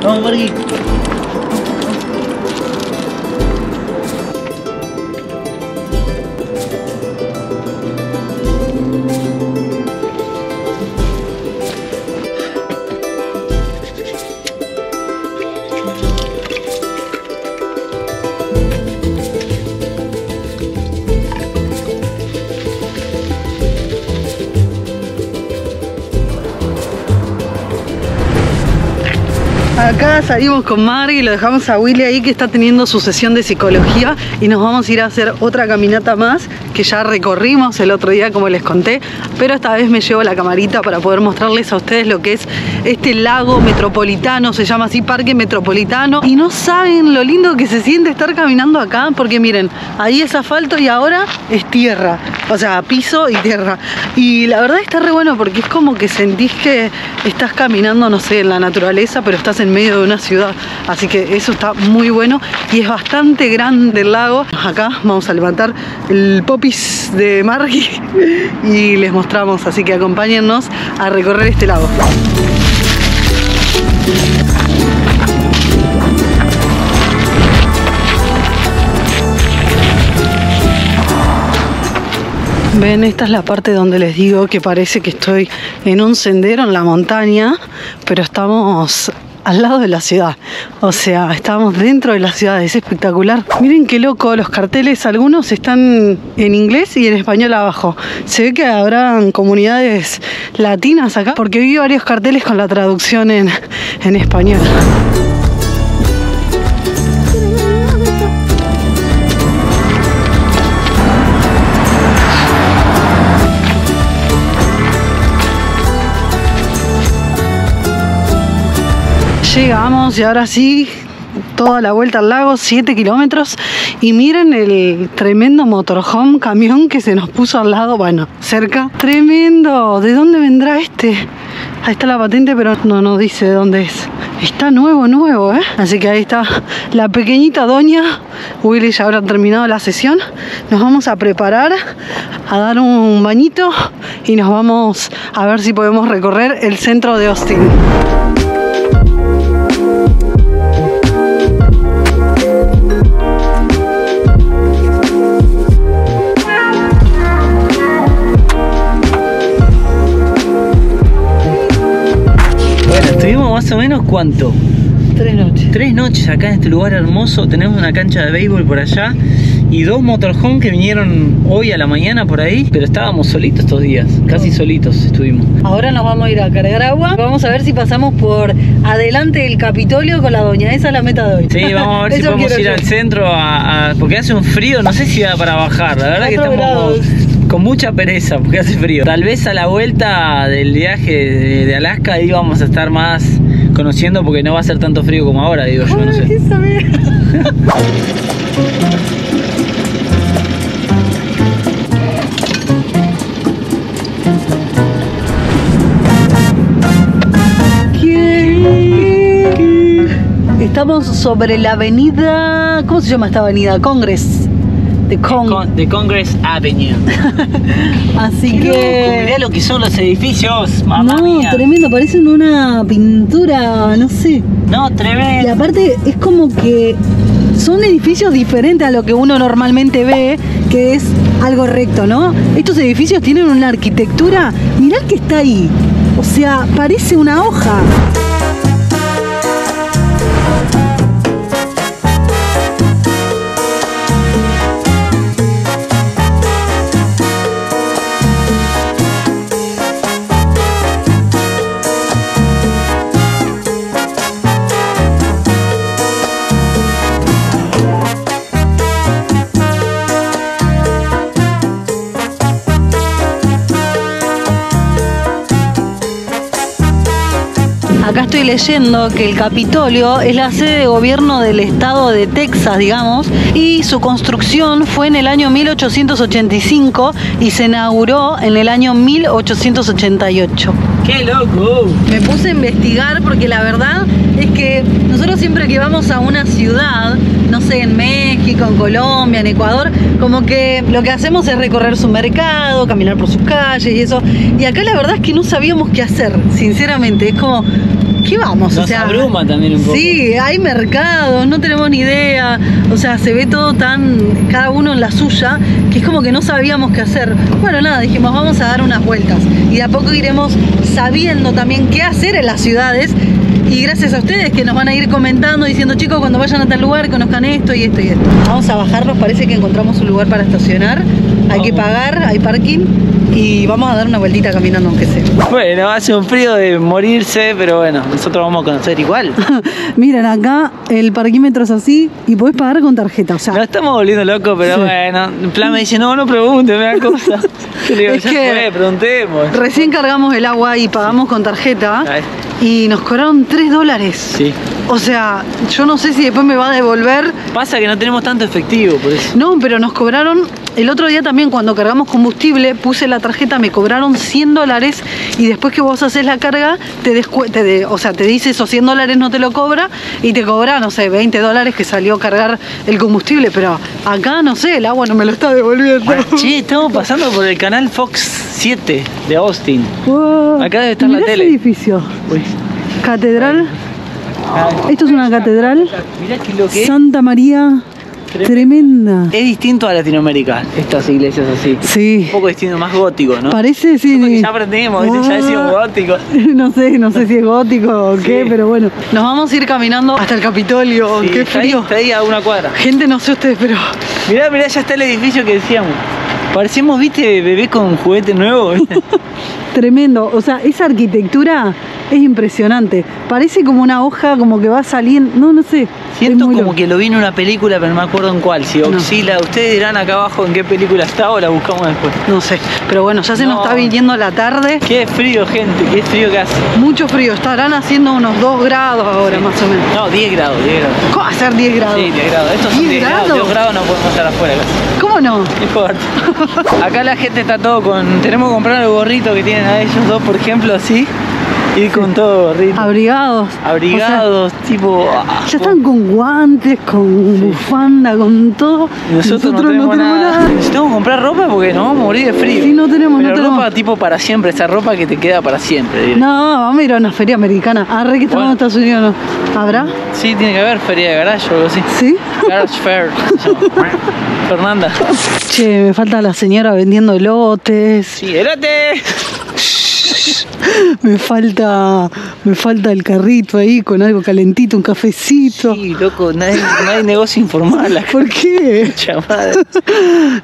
Vamos, Margui. Acá salimos con Margui y lo dejamos a Willy ahí que está teniendo su sesión de psicología y nos vamos a ir a hacer otra caminata más que ya recorrimos el otro día como les conté, pero esta vez me llevo la camarita para poder mostrarles a ustedes lo que es este lago metropolitano, se llama así Parque Metropolitano, y no saben lo lindo que se siente estar caminando acá porque miren, ahí es asfalto y ahora es tierra, o sea, piso y tierra, y la verdad está re bueno porque es como que sentís que estás caminando, no sé, en la naturaleza, pero estás en medio de una ciudad, así que eso está muy bueno y es bastante grande el lago. Acá vamos a levantar el popis de Margui y les mostramos, así que acompáñennos a recorrer este lago. Ven, esta es la parte donde les digo que parece que estoy en un sendero en la montaña, pero estamos al lado de la ciudad, o sea, estamos dentro de la ciudad, es espectacular. Miren qué loco, los carteles, algunos están en inglés y en español abajo. Se ve que habrán comunidades latinas acá, porque vi varios carteles con la traducción en español. Llegamos y ahora sí, toda la vuelta al lago, 7 kilómetros. Y miren el tremendo motorhome, camión que se nos puso al lado, bueno, cerca. Tremendo, ¿de dónde vendrá este? Ahí está la patente, pero no nos dice de dónde es. Está nuevo, ¿eh? Así que ahí está la pequeñita doña. Willy ya habrá terminado la sesión. Nos vamos a preparar a dar un bañito y nos vamos a ver si podemos recorrer el centro de Austin. Más o menos ¿cuánto? 3 noches. 3 noches acá en este lugar hermoso. Tenemos una cancha de béisbol por allá y 2 motorhome que vinieron hoy a la mañana por ahí, pero estábamos solitos estos días, casi solitos estuvimos. Ahora nos vamos a ir a cargar agua. Vamos a ver si pasamos por adelante del Capitolio con la doña. Esa es la meta de hoy. Sí, vamos a ver si podemos ir al centro porque hace un frío, no sé si da para bajar. La verdad que estamos con mucha pereza porque hace frío. Tal vez a la vuelta del viaje de Alaska ahí vamos a estar más conociendo porque no va a ser tanto frío como ahora, digo yo, no sé. ¿Qué sabés? Estamos sobre la avenida, ¿cómo se llama esta avenida? Congress. De Congress Avenue. Así que... Mirá lo que son los edificios, mamá mía. Tremendo, parecen una pintura, no sé. No, tremendo. Y aparte es como que son edificios diferentes a lo que uno normalmente ve, que es algo recto, ¿no? Estos edificios tienen una arquitectura, mirá el que está ahí. O sea, parece una hoja. Acá estoy leyendo que el Capitolio es la sede de gobierno del estado de Texas, digamos, y su construcción fue en el año 1885 y se inauguró en el año 1888. ¡Qué loco! Me puse a investigar porque la verdad es que nosotros siempre que vamos a una ciudad, no sé, en México, en Colombia, en Ecuador, como que lo que hacemos es recorrer su mercado, caminar por sus calles y eso. Y acá la verdad es que no sabíamos qué hacer, sinceramente. Es como, ¿qué vamos? Nos abruma también un poco. Sí, hay mercados, no tenemos ni idea. O sea, se ve todo tan, cada uno en la suya, que es como que no sabíamos qué hacer. Bueno, nada, dijimos, vamos a dar unas vueltas. Y de a poco iremos sabiendo también qué hacer en las ciudades. Y gracias a ustedes que nos van a ir comentando, diciendo, chicos, cuando vayan a tal lugar, conozcan esto y esto y esto. Vamos a bajarnos, parece que encontramos un lugar para estacionar. Hay que pagar, hay parking. Y vamos a dar una vueltita caminando, aunque sea. Bueno, hace un frío de morirse, pero bueno, nosotros vamos a conocer igual. Miren, acá el parquímetro es así y podés pagar con tarjeta, o sea... Nos estamos volviendo locos, pero bueno, en plan me dice, no pregunte, me da cosa. Yo le digo, Es ya que fue, preguntemos. Recién cargamos el agua y pagamos con tarjeta y nos cobraron $3. Sí. O sea, yo no sé si después me va a devolver. Pasa que no tenemos tanto efectivo, por eso. No, pero nos cobraron, el otro día también cuando cargamos combustible, puse la tarjeta, me cobraron $100 y después que vos haces la carga, o sea, te dice esos $100 no te lo cobra y te cobra, no sé, $20 que salió a cargar el combustible, pero acá, no sé, el agua no me lo está devolviendo. Sí, estamos pasando por el canal Fox 7 de Austin. Wow. Acá debe estar la Mirá tele. ese edificio. Uy. Catedral. Esto es una catedral. Mirá que lo que es. Santa María. Tremenda. Es distinto a Latinoamérica, estas iglesias así. Sí. Un poco distinto, más gótico, ¿no? Parece, sí. Porque ya aprendimos, ¿viste? Ya decimos gótico. No sé si es gótico o qué, Sí. pero bueno. Nos vamos a ir caminando hasta el Capitolio. Sí, Qué está frío. está ahí a una cuadra. Gente, no sé ustedes, pero... Mirá, ya está el edificio que decíamos. Parecemos, ¿viste? Bebé con juguete nuevo, ¿viste? Tremendo. O sea, esa arquitectura es impresionante. Parece como una hoja, como que va saliendo... No sé. Siento Es muy como loco. que lo vi en una película, pero no me acuerdo en cuál. Si Oxila, ustedes dirán acá abajo en qué película está o la buscamos después. No sé. Pero bueno, ya se nos No. está viniendo la tarde. Qué frío, gente, qué frío que hace. Mucho frío. Estarán haciendo unos 2 grados ahora, más o menos. No, 10 grados, 10 grados. ¿Cómo va a ser 10 grados? Sí, 10 grados. Estos son 10 10 grados. grados. 2 grados no podemos estar afuera casi. ¿Cómo no? No importa. Acá la gente está todo con... Tenemos que comprar el gorrito que tienen a ellos dos, por ejemplo, así. Ir con todo gorrito. Abrigados. Abrigados, tipo... Ya están con guantes, con bufanda, con todo. Nosotros no tenemos nada. Necesitamos comprar ropa porque nos vamos a morir de frío. Sí, no tenemos, Pero no tenemos. ropa tipo para siempre, esa ropa que te queda para siempre. diré. No, vamos a ir a una feria americana. Arre que estamos Bueno. en Estados Unidos, ¿no? ¿Habrá? Sí, tiene que haber feria de garage o algo así. ¿Sí? Garage Fair. se llama. Fernanda. Che, me falta la señora vendiendo elotes. Sí, elote. Me falta el carrito ahí con algo calentito, un cafecito. Sí, loco, no hay negocio informal acá. ¿Por qué? Chamada.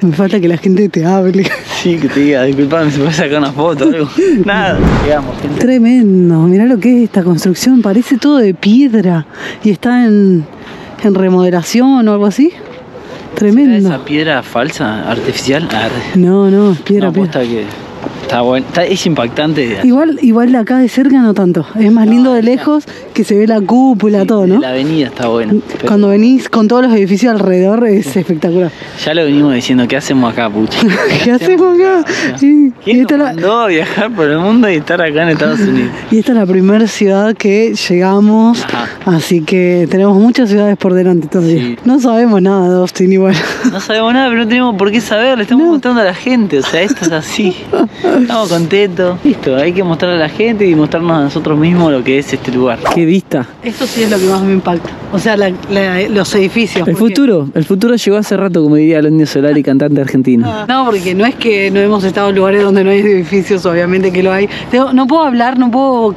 Me falta que la gente te hable. Sí, que te diga, disculpame, se puede sacar una foto o algo. Nada, digamos, gente. Tremendo, mirá lo que es esta construcción, parece todo de piedra y está en remodelación o algo así. Tremendo. ¿Esa piedra falsa, artificial? No, es piedra, No, piedra. posta que está bueno, es impactante. Igual de acá de cerca no tanto. Es más lindo de lejos que se ve la cúpula, Sí, todo, ¿no? La avenida está buena. pero Cuando venís con todos los edificios alrededor es espectacular. ya lo venimos diciendo, ¿qué hacemos acá, pucha? ¿Qué hacemos acá? Sí. ¿Quién Y nos esta, es mandó a viajar por el mundo y estar acá en Estados Unidos? y esta es la primera ciudad que llegamos, Ajá. así que tenemos muchas ciudades por delante todavía. Sí. No sabemos nada de Austin igual. No sabemos nada, pero no tenemos por qué saber, le estamos mostrando a la gente, o sea, esto es así. Estamos contentos. Listo, hay que mostrarle a la gente y mostrarnos a nosotros mismos lo que es este lugar. ¡Qué vista! Esto sí es lo que más me impacta. O sea, los edificios. El porque- futuro llegó hace rato, como diría el Indio Solari, cantante argentino. No, porque no es que no hemos estado en lugares donde no hay edificios, obviamente que lo hay. No puedo hablar, no puedo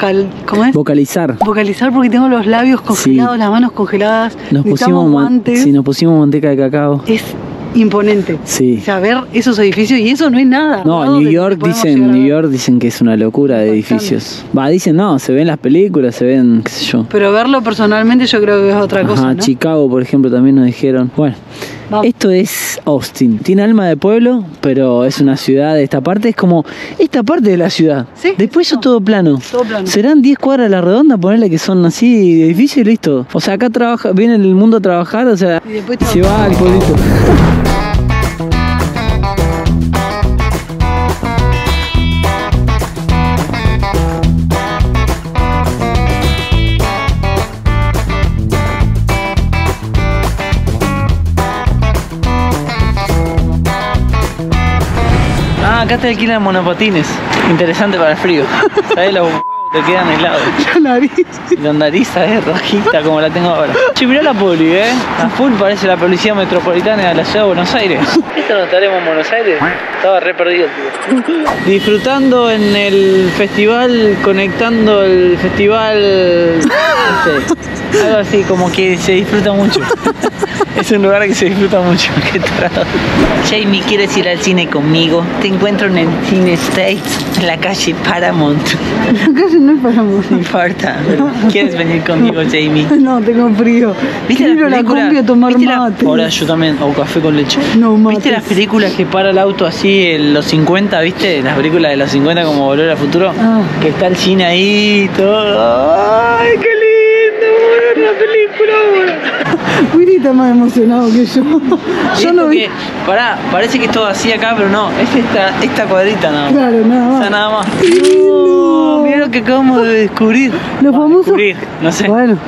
¿cómo es? Vocalizar. Vocalizar porque tengo los labios congelados, las manos congeladas. Necesitamos guantes. nos pusimos manteca de cacao. Es imponente. Sí. O sea, ver esos edificios y eso no es nada. No, al lado New de lo que York podemos llegar a ver. New York dicen que es una locura de Impactante. edificios. Va, dicen no, se ven las películas, se ven, qué sé yo. Pero verlo personalmente yo creo que es otra cosa, Ajá, ¿no? Chicago, por ejemplo, también nos dijeron. Bueno, Vamos. esto es Austin. Tiene alma de pueblo, pero es una ciudad. Esta parte es como esta parte de la ciudad. Sí, Después eso exacto. todo plano. Todo plano. Serán 10 cuadras a la redonda, ponerle que son así edificios y listo. O sea, acá viene el mundo a trabajar, o sea, Y después se va al pueblito. Acá te alquilan monopatines. Interesante para el frío. ¿Sabes los huevos te quedan helados. La nariz. La nariz es rojita como la tengo ahora. Che, mirá la poli, a full parece la policía metropolitana de la ciudad de Buenos Aires. ¿Esto no estaremos en Buenos Aires? Estaba re perdido, tío. Disfrutando en el festival, conectando el festival, no sé, algo así, como que se disfruta mucho. Es un lugar que se disfruta mucho. Qué tarado. Jamie, ¿quieres ir al cine conmigo? Te encuentro en el Cine States, en la calle Paramount. La calle no es Paramount. No importa. ¿Quieres venir conmigo, Jamie? No, tengo frío. ¿Viste quiero la combi a tomar mate. Ahora yo también, o café con leche. No, mate. ¿Viste las películas que para el auto así en los 50, viste? Las películas de los 50 como Volver al Futuro. Que está el cine ahí y todo. ¡Ay, qué lindo! Ver la película ahora. Willy está más emocionado que yo. Yo no vi. Pará, parece que es todo así acá, pero no, es esta cuadrita nada más. Claro, nada más. O sea, nada más. ¡Qué lindo! Mirá lo que acabamos de descubrir. Los famosos. Descubrir, no sé. Bueno.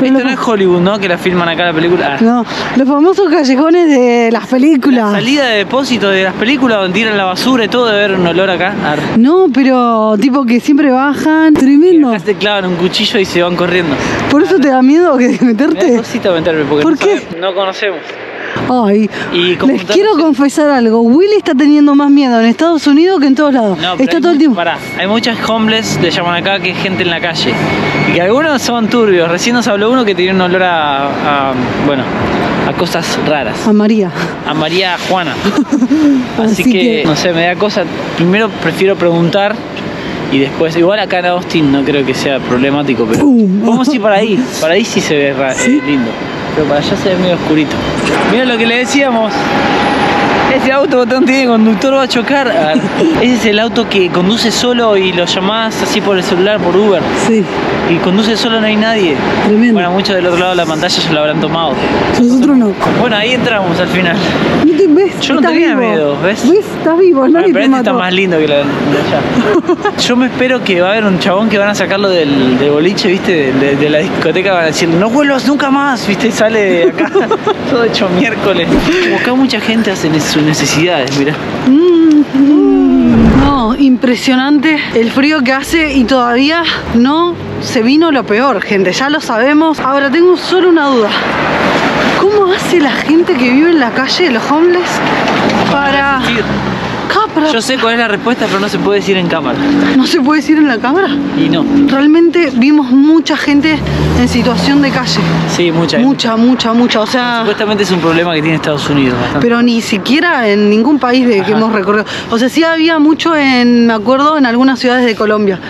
Esto no es Hollywood, ¿no? Que la filman acá la película. No, los famosos callejones de las películas. La salida de depósito de las películas donde tiran la basura y todo, debe haber un olor acá. No, pero tipo que siempre bajan. Tremendo. Y acá se clavan un cuchillo y se van corriendo. ¿Por eso te da miedo que meterte? Me da cosita meterme porque ¿Por no qué? No conocemos. Ay, Y les quiero confesar algo. Willy está teniendo más miedo en Estados Unidos que en todos lados. No, está todo el tiempo. Pará, hay muchas homeless, le llaman acá, que es gente en la calle. Y que algunos son turbios. Recién nos habló uno que tiene un olor a cosas raras. A María. A María Juana. Así que, no sé, me da cosa. Primero prefiero preguntar. Y después, igual acá en Austin no creo que sea problemático, pero vamos a ir para ahí. Para ahí sí se ve lindo. Pero para allá se ve medio oscurito. Mira lo que le decíamos. Ese auto botón tiene conductor, va a chocar. Ese es el auto que conduce solo y lo llamás así por el celular, por Uber. Sí. Y conduce solo, no hay nadie. Tremendo. Bueno, muchos del otro lado de la pantalla ya lo habrán tomado. Nosotros no. Bueno, ahí entramos al final. ¿No te ves? Yo no Estás tenía vivo. miedo, ¿ves? Estás vivo, no Bueno, te pero este mató. está más lindo que la de allá. Yo me espero que va a haber un chabón que van a sacarlo del boliche, ¿viste? De la discoteca, van a decir, no vuelvas nunca más, ¿viste? Sale de acá, todo hecho miércoles. Como acá mucha gente hace sus necesidades, mirá. No, impresionante el frío que hace y todavía no se vino lo peor, gente, ya lo sabemos. Ahora tengo solo una duda. ¿Cómo hace la gente que vive en la calle, los homeless, para... Yo sé cuál es la respuesta, pero no se puede decir en cámara. ¿No se puede decir en la cámara? Y no. Realmente vimos mucha gente en situación de calle. Sí, mucha. Mucha, o sea... Supuestamente es un problema que tiene Estados Unidos. Bastante. Pero ni siquiera en ningún país que hemos recorrido. O sea, sí había mucho me acuerdo, en algunas ciudades de Colombia.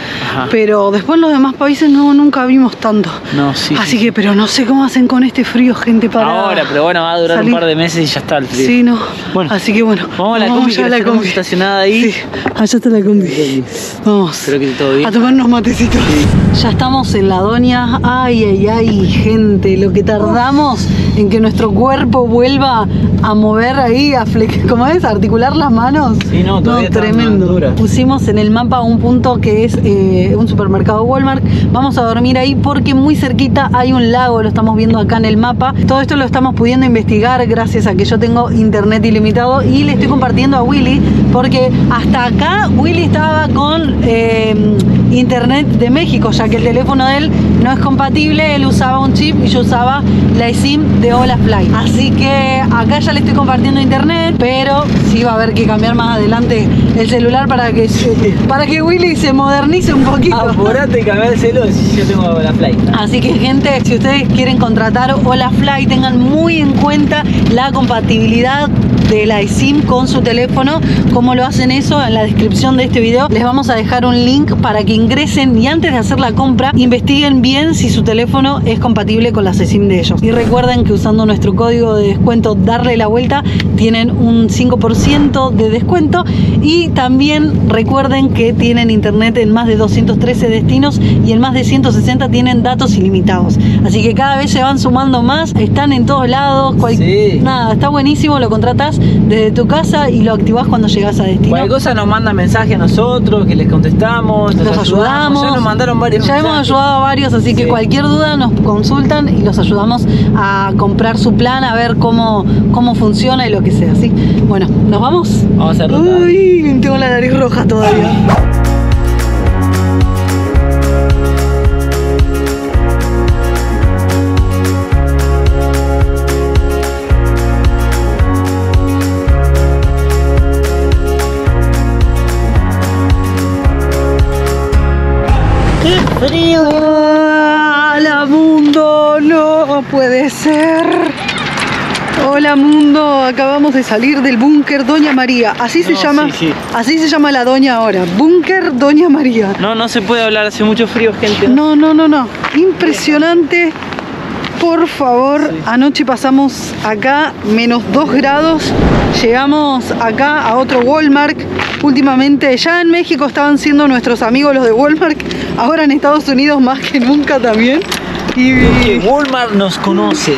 Pero después en los demás países nunca vimos tanto. No, sí. Así que, pero no sé cómo hacen con este frío, gente, para ahora, pero bueno, va a durar salir. un par de meses y ya está el frío. Sí, no. Bueno, así que bueno. Vamos a la combi, que la combi estacionada ahí. Sí, allá está la combi. Vamos. Espero que esté todo bien. A tomar unos matecitos. Sí. Ya estamos en la Doña. Ay, gente, lo que tardamos en que nuestro cuerpo vuelva a mover ahí, ¿cómo es? A articular las manos. Sí, no, todavía tremendo. Pusimos en el mapa un punto que es un supermercado Walmart. Vamos a dormir ahí porque muy cerquita hay un lago, lo estamos viendo acá en el mapa. Todo esto lo estamos pudiendo investigar gracias a que yo tengo internet ilimitado y le estoy compartiendo a Willy porque hasta acá Willy estaba con internet de México, ya que el teléfono de él no es compatible, él usaba un chip y yo usaba la eSIM de Hola Fly. Así que acá ya le estoy compartiendo internet, pero sí va a haber que cambiar más adelante el celular para que Willy se modernice un poquito. Apurate y cambiar el celular si yo tengo Hola Fly. Así que, gente, si ustedes quieren contratar Hola Fly, tengan muy en cuenta la compatibilidad de la eSIM con su teléfono. ¿Cómo lo hacen eso? En la descripción de este video les vamos a dejar un link para que ingresen y antes de hacer la compra investiguen bien si su teléfono es compatible con la eSIM de ellos. Y recuerden que usando nuestro código de descuento Darle la Vuelta tienen un 5% de descuento y también recuerden que tienen internet en más de 213 destinos y en más de 160 tienen datos ilimitados. Así que cada vez se van sumando más, están en todos lados. Sí. Nada, está buenísimo, lo contratás desde tu casa y lo activás cuando llegas a destino. Cualquier cosa nos manda mensaje a nosotros, que les contestamos, los ayudamos. Ya nos mandaron varios mensajes. Hemos ayudado a varios, así que cualquier duda nos consultan y los ayudamos a comprar su plan, a ver cómo funciona y lo que sea, ¿sí? Bueno, ¿nos vamos? Vamos a hacer ruta. Uy, tengo la nariz roja todavía. Hola mundo, no puede ser. Hola mundo, acabamos de salir del búnker Doña María. Así se llama. Sí. Así se llama la doña ahora. Búnker Doña María. No se puede hablar, hace mucho frío, gente. No. Impresionante. Por favor, sí. Anoche pasamos acá menos 2 grados. Llegamos acá a otro Walmart. Últimamente ya en México estaban siendo nuestros amigos los de Walmart. Ahora en Estados Unidos más que nunca también. Porque Walmart nos conoce.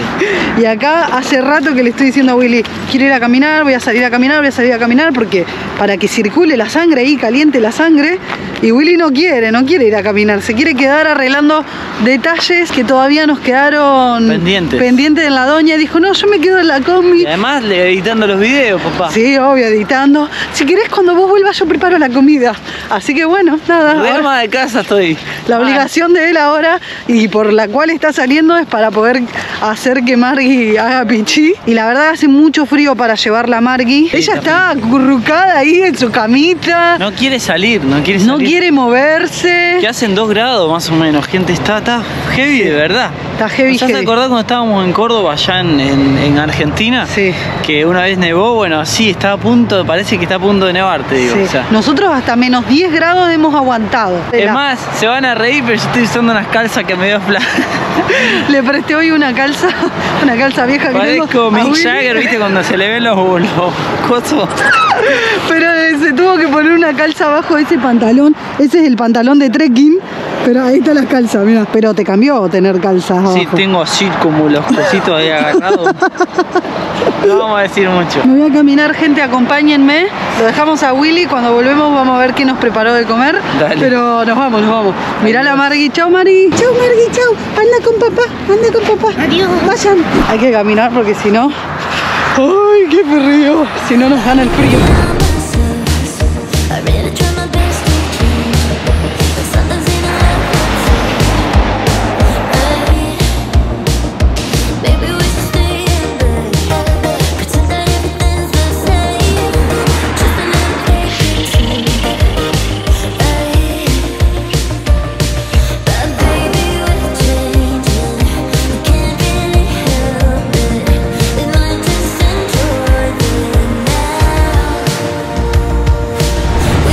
Y acá hace rato que le estoy diciendo a Willy, quiero ir a caminar, voy a salir a caminar, porque para que circule la sangre ahí, caliente la sangre. Y Willy no quiere ir a caminar, se quiere quedar arreglando detalles que todavía nos quedaron pendientes en la doña. Dijo, no, yo me quedo en la combi. Y además editando los videos, papá. Sí, obvio, editando. Si querés, cuando vos vuelvas yo preparo la comida. Así que bueno, nada. De ama de casa estoy. La obligación de él ahora, y por la cual está saliendo, es para poder hacer que Margui haga pichí. Y la verdad hace mucho frío para llevarla a Margui. Sí, ella está acurrucada ahí en su camita. No quiere salir. No quiere moverse. Que hacen 2 grados más o menos, gente. Está heavy, de verdad. Está heavy. ¿Ya se acordás cuando estábamos en Córdoba, allá en Argentina? Sí. Que una vez nevó, bueno, sí, parece que está a punto de nevar, te digo. Sí. O sea, nosotros hasta menos 10 grados hemos aguantado. Es más, se van a reír, pero yo estoy usando unas calzas que me dio flash. Le presté hoy una calza vieja. Parezco Mick Jagger, ¿viste? Cuando se le ven los cosos. Pero se tuvo que poner una calza abajo de ese pantalón. Ese es el pantalón de trekking. Pero ahí está la calza, mira. Pero te cambió tener calzas abajo. Sí, tengo así como los cositos ahí agarrados. No vamos a decir mucho. Me voy a caminar, gente, acompáñenme. Lo dejamos a Willy, cuando volvemos vamos a ver qué nos preparó de comer. Dale. Pero nos vamos. Mirá la Margui. Chau, Margui. Chau, Margui, chau. Anda con papá. Adiós. Vayan. Hay que caminar porque si no... ¡Ay, qué frío! Si no nos gana el frío.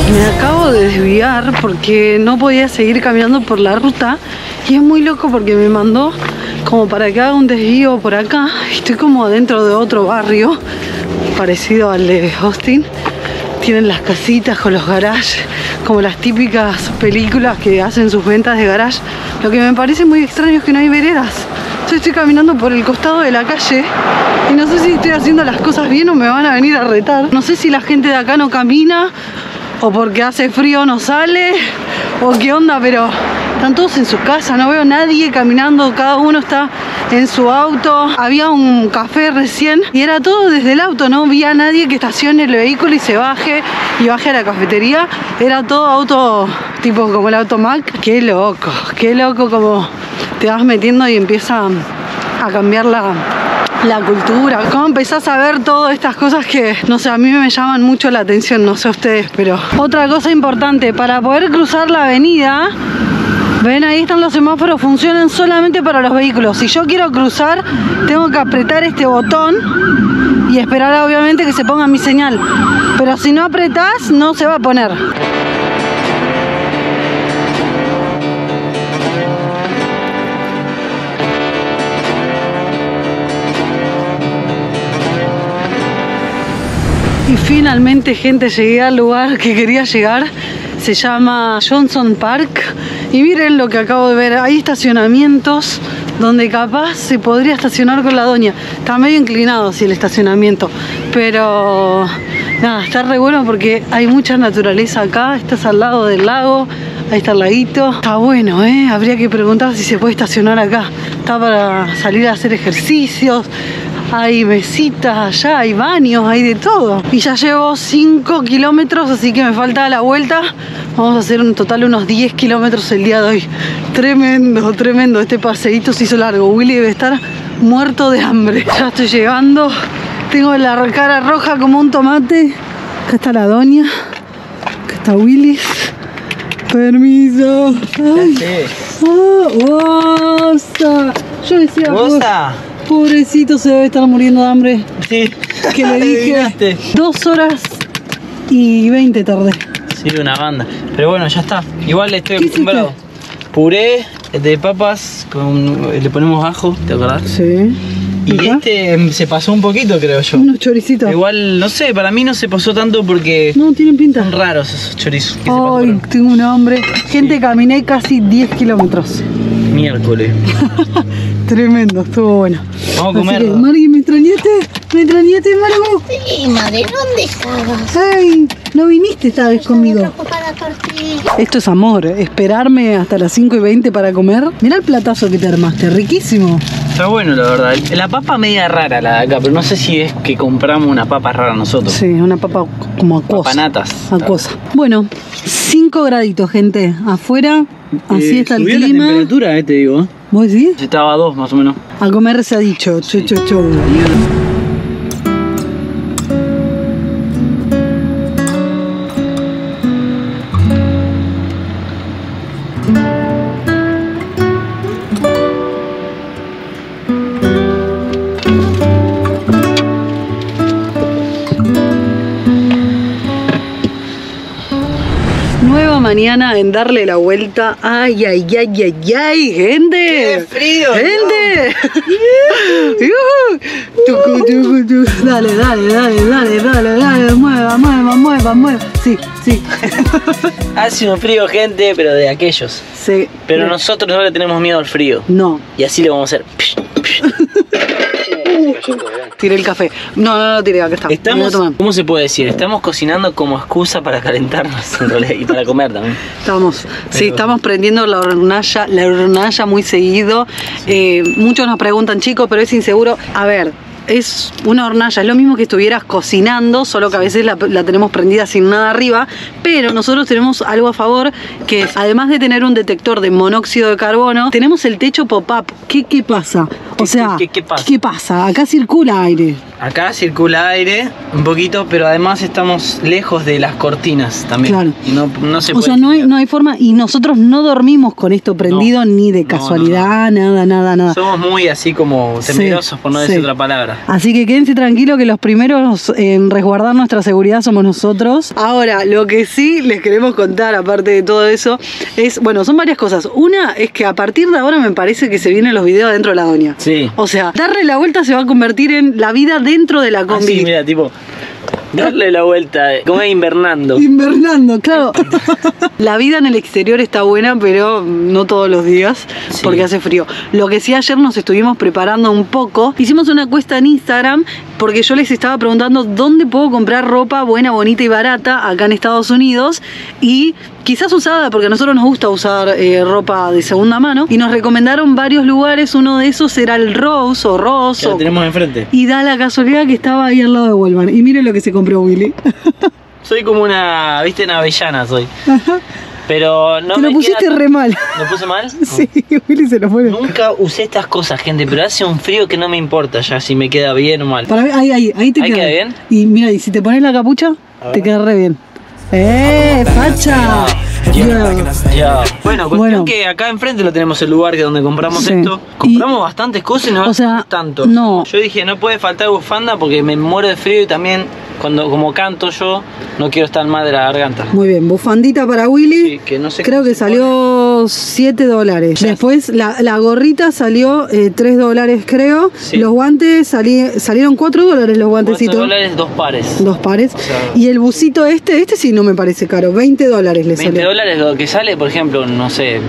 Me acabo de desviar porque no podía seguir caminando por la ruta y es muy loco porque me mandó como para que haga un desvío por acá. Estoy como adentro de otro barrio parecido al de Austin. Tienen las casitas con los garages, como las típicas películas que hacen sus ventas de garage. Lo que me parece muy extraño es que no hay veredas. Yo estoy caminando por el costado de la calle y no sé si estoy haciendo las cosas bien o me van a venir a retar. No sé si la gente de acá no camina o porque hace frío no sale, o qué onda, pero están todos en su casa, no veo nadie caminando, cada uno está en su auto. Había un café recién y era todo desde el auto, no había nadie que estacione el vehículo y se baje a la cafetería. Era todo auto, tipo como el auto Mac. Qué loco como te vas metiendo y empieza a cambiar la cultura, cómo empezás a ver todas estas cosas que, no sé, a mí me llaman mucho la atención, no sé ustedes, pero... Otra cosa importante, para poder cruzar la avenida, ven, ahí están los semáforos, funcionan solamente para los vehículos. Si yo quiero cruzar, tengo que apretar este botón y esperar obviamente que se ponga mi señal, pero si no apretás, no se va a poner. Y finalmente, gente, llegué al lugar que quería llegar. Se llama Johnson Park. Y miren lo que acabo de ver. Hay estacionamientos donde capaz se podría estacionar con la doña. Está medio inclinado así el estacionamiento. Pero nada, está re bueno porque hay mucha naturaleza acá. Estás al lado del lago. Ahí está el laguito. Está bueno, ¿eh? Habría que preguntar si se puede estacionar acá. Está para salir a hacer ejercicios. Hay mesitas allá, hay baños, hay de todo. Y ya llevo 5 kilómetros, así que me falta la vuelta. Vamos a hacer un total unos 10 kilómetros el día de hoy. Tremendo, tremendo. Este paseíto se hizo largo. Willy debe estar muerto de hambre. Ya estoy llegando. Tengo la cara roja como un tomate. Acá está la doña. Acá está Willy. Permiso. Ay. Oh, wow. hermosa. Yo decía, ¿Goza? pobrecito, se debe estar muriendo de hambre. Sí. Que le dije 2 horas y 20 tardé. Sí, una banda. Pero bueno, ya está. Igual estoy ¿Qué acostumbrado. Puré de papas, le ponemos ajo, ¿te acordás? Sí. Y ¿Acá? este se pasó un poquito, creo yo. Unos choricitos. Igual, no sé, para mí no se pasó tanto porque No, tienen pinta. son raros esos chorizos. Que se Ay, pasan tengo un hambre. Gente, caminé casi 10 kilómetros. por miércoles. Tremendo, estuvo bueno. Vamos a comer. Así que, Mari, ¿me extrañaste? ¿Me extrañaste, Margo? Sí, madre, ¿dónde estabas? Ay, no viniste esta vez conmigo. Trajo para la tortilla. Esto es amor, esperarme hasta las 5:20 para comer. Mirá el platazo que te armaste, riquísimo. Está bueno, la verdad. La papa media rara la de acá, pero no sé si es que compramos una papa rara nosotros. Sí, una papa como acuosa. Papanatas. Acuosa. Bueno, 5 graditos, gente. Afuera, así está el subió clima. la temperatura, te digo. ¿Vos decís? Estaba a 2 más o menos. A comer se ha dicho. Chu, chu, chu. Nueva mañana en darle la vuelta. Ay, ay, ay, ay, ay, gente. ¡Qué frío! Gente. Yujú. Tucu, tucu, tucu. Dale, dale, dale, dale, dale, dale. Mueva, mueva, mueva, mueva. Sí, sí. Hace un frío, gente, pero de aquellos. Sí. Pero nosotros no le tenemos miedo al frío. No. Y así le vamos a hacer. Tiré el café. No, no, no tiré, acá está. Estamos, Me voy a tomar. ¿cómo se puede decir? Estamos cocinando como excusa para calentarnos en realidad y para comer también. Sí, estamos prendiendo la hornalla muy seguido. Muchos nos preguntan, chicos, pero es inseguro. A ver, es una hornalla, es lo mismo que estuvieras cocinando, solo que a veces la tenemos prendida sin nada arriba, pero nosotros tenemos algo a favor, que es, además de tener un detector de monóxido de carbono, tenemos el techo pop-up. ¿Qué pasa? O sea, ¿Qué pasa? ¿qué pasa? Acá circula aire. Acá circula aire un poquito, pero además estamos lejos de las cortinas también. Claro. Y no se O puede. sea, no hay forma, y nosotros no dormimos con esto prendido ni de casualidad, nada. Somos muy así como temerosos, por no decir sí. otra palabra. Así que quédense tranquilos que los primeros en resguardar nuestra seguridad somos nosotros. Ahora, lo que sí les queremos contar, aparte de todo eso, es, bueno, son varias cosas. Una es que a partir de ahora me parece que se vienen los videos dentro de la doña. Sí. O sea, darle la vuelta se va a convertir en la vida dentro de la combi. Así, mira, tipo, darle la vuelta, como invernando. Invernando, claro. La vida en el exterior está buena, pero no todos los días, Sí. porque hace frío. Lo que sí, ayer nos estuvimos preparando un poco. Hicimos una encuesta en Instagram, porque yo les estaba preguntando dónde puedo comprar ropa buena, bonita y barata acá en Estados Unidos. Y quizás usada, porque a nosotros nos gusta usar ropa de segunda mano. Y nos recomendaron varios lugares. Uno de esos era el Rose o Ross. Que lo tenemos enfrente. Y da la casualidad que estaba ahí al lado de Walmart. Y miren lo que se compró Willy. Soy como una, viste, una avellana soy. Pero no Te me lo pusiste queda- re mal. ¿Lo puse mal? Sí, Willy se lo fue. Nunca usé estas cosas, gente, pero hace un frío que no me importa ya si me queda bien o mal. Para mí, ahí te ¿Ahí queda. queda bien? Y mira, y si te pones la capucha, te queda re bien. ¡Facha! Ya. Bueno, cuestión Bueno. que acá enfrente lo tenemos el lugar que donde compramos Sí. esto. Compramos bastantes cosas y no o sea, tanto. no. Yo dije, no puede faltar bufanda porque me muero de frío y también cuando como canto yo no quiero estar mal de la garganta. Muy bien, bufandita para Willy. Sí, que no sé Creo cómo que se salió $7. Después la gorrita salió $3, creo. Sí. Los guantes salieron $4 los guantecitos. $4, 2 pares. 2 pares. sea, Y el busito este sí no me parece caro. $20 le salió. $20 lo que sale, por ejemplo, no sé,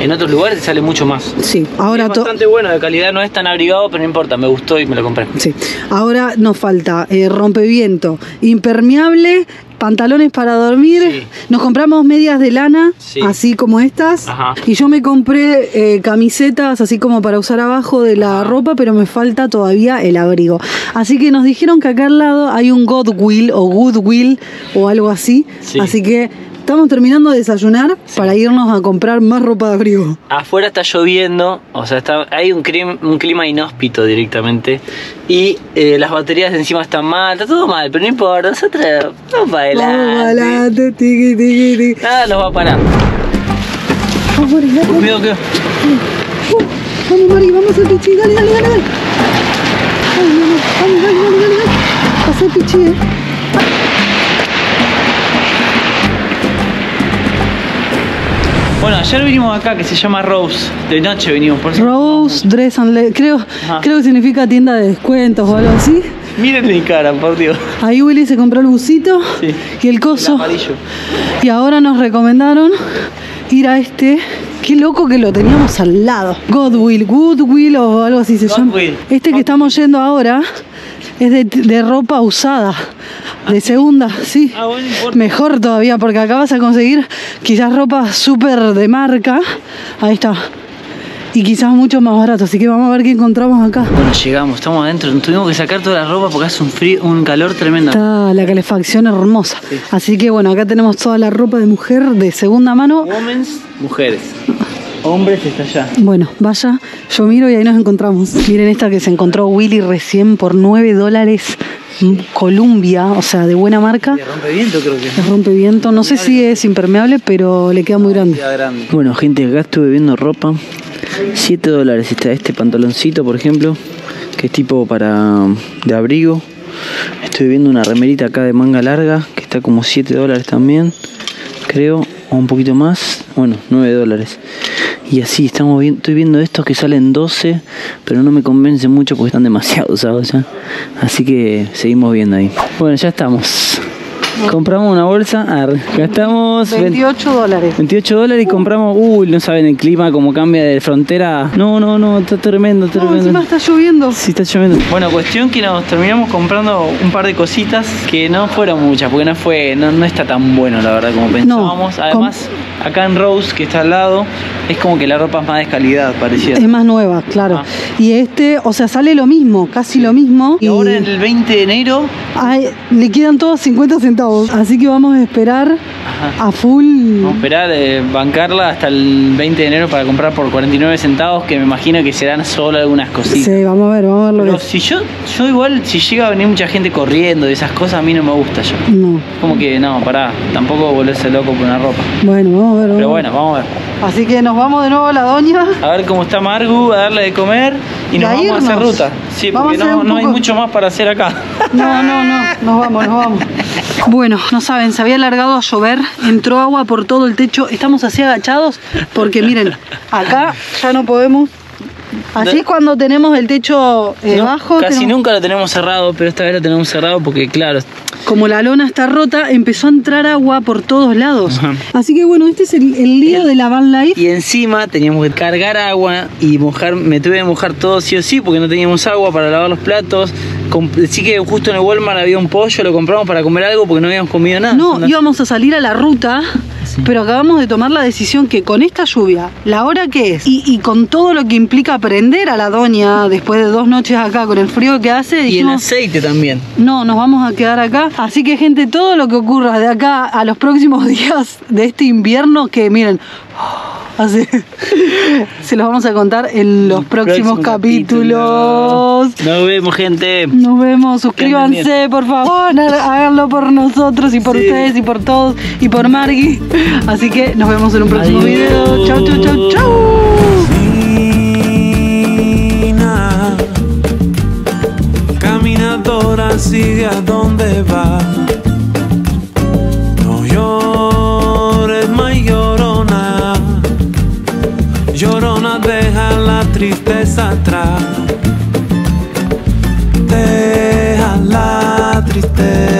en otros lugares sale mucho más. Sí, Y ahora es bastante bueno, de calidad, no es tan abrigado, pero no importa, me gustó y me lo compré. Sí, ahora nos falta rompeviento, impermeable, pantalones para dormir. Sí. Nos compramos medias de lana, Sí. así como estas. Ajá. Y yo me compré camisetas así como para usar abajo de la ropa, pero me falta todavía el abrigo. Así que nos dijeron que acá al lado hay un Goodwill o Goodwill o algo así. Sí. Así que estamos terminando de desayunar para irnos a comprar más ropa de abrigo. Afuera está lloviendo, o sea, hay un clima inhóspito directamente. Y las baterías de encima están mal, está todo mal, pero no importa, nosotros vamos para Vamos adelante. adelante, tiqui, tiqui, tiqui. Nada nos va a parar. Vamos adelante. Cuidado que. Vamos, Mari, vamos al pichi. Dale, dale, dale, dale. Ay, mi amor. Vamos, dale, dale, dale, dale. Pasé el pichi, Bueno, ayer vinimos acá que se llama Rose. De noche vinimos, por eso. Rose Dress and creo que significa tienda de descuentos o algo así. Miren mi cara, por Dios. Ahí Willy se compró el busito y el coso. El amarillo. Y ahora nos recomendaron ir a este. Qué loco que lo teníamos al lado. Goodwill o algo así se llama. Este que estamos yendo ahora es de ropa usada. De segunda, sí. Bueno, importa. Mejor todavía, porque acá vas a conseguir quizás ropa súper de marca. Ahí está. Y quizás mucho más barato, así que vamos a ver qué encontramos acá. Bueno, llegamos, estamos adentro. Tuvimos que sacar toda la ropa porque hace un frío, un calor tremendo. Está la calefacción hermosa. Sí. Así que bueno, acá tenemos toda la ropa de mujer de segunda mano. Women's, mujeres. Hombres está allá. Bueno, vaya, yo miro y ahí nos encontramos. Miren esta que se encontró Willy recién por $9. Columbia, o sea, de buena marca. De rompeviento creo que. Es rompeviento, no sé si es impermeable, pero le queda muy grande. Bueno, gente, acá estuve viendo ropa. $7 está este pantaloncito, por ejemplo, que es tipo de abrigo. Estoy viendo una remerita acá de manga larga, que está como $7 también, creo, o un poquito más. Bueno, $9. Y así, estoy viendo estos que salen 12, pero no me convence mucho porque están demasiado usados ya. Así que seguimos viendo ahí. Bueno, ya estamos. Compramos una bolsa, gastamos $28. $28 y compramos, no saben el clima como cambia de frontera. No, está tremendo, No, encima está lloviendo. Sí, está lloviendo. Bueno, cuestión que nos terminamos comprando un par de cositas que no fueron muchas, porque no está tan bueno la verdad como pensábamos. No, además, acá en Rose, que está al lado, es como que la ropa es más de calidad, pareciera. Es más nueva, claro. Y o sea, sale lo mismo, casi lo mismo. Y ahora en el 20 de enero... le quedan todos 50 centavos. Así que vamos a esperar a full. Vamos a esperar, bancarla hasta el 20 de enero para comprar por 49 centavos, que me imagino que serán solo algunas cositas. Sí, vamos a ver lo Pero que... si yo igual, si llega a venir mucha gente corriendo de esas cosas, a mí no me gusta ya. No. Como que no, pará, tampoco volverse loco por una ropa. Bueno, vamos a ver. Pero bueno, vamos a ver. Así que nos vamos de nuevo a la doña. A ver cómo está Margu, a darle de comer y nos vamos a hacer ruta. Sí, porque no hay mucho más para hacer acá. No, nos vamos. Bueno, no saben, se había alargado a llover, entró agua por todo el techo, estamos así agachados porque miren, acá ya no podemos. Así es cuando tenemos el techo bajo. Casi nunca lo tenemos cerrado, pero esta vez lo tenemos cerrado porque claro, como la lona está rota, empezó a entrar agua por todos lados. Así que bueno, este es el lío de la van life. Y encima teníamos que cargar agua y me tuve que mojar todo sí o sí porque no teníamos agua para lavar los platos. Así que justo en el Walmart había un pollo, lo compramos para comer algo porque no habíamos comido nada. No, íbamos a salir a la ruta, pero acabamos de tomar la decisión que con esta lluvia, la hora que es, y con todo lo que implica prender a la doña después de 2 noches acá con el frío que hace, dijimos, y el aceite también. No, nos vamos a quedar acá. Así que gente, todo lo que ocurra de acá a los próximos días de este invierno, que miren, así, se los vamos a contar en los próximos capítulos. Nos vemos, gente. Nos vemos, suscríbanse por favor, háganlo por nosotros y por ustedes y por todos y por Margui. Así que nos vemos en un próximo video. Chau. Caminadora, sigue a donde va. No llores, más llorona. Llorona, deja la tristeza atrás. Deja la tristeza.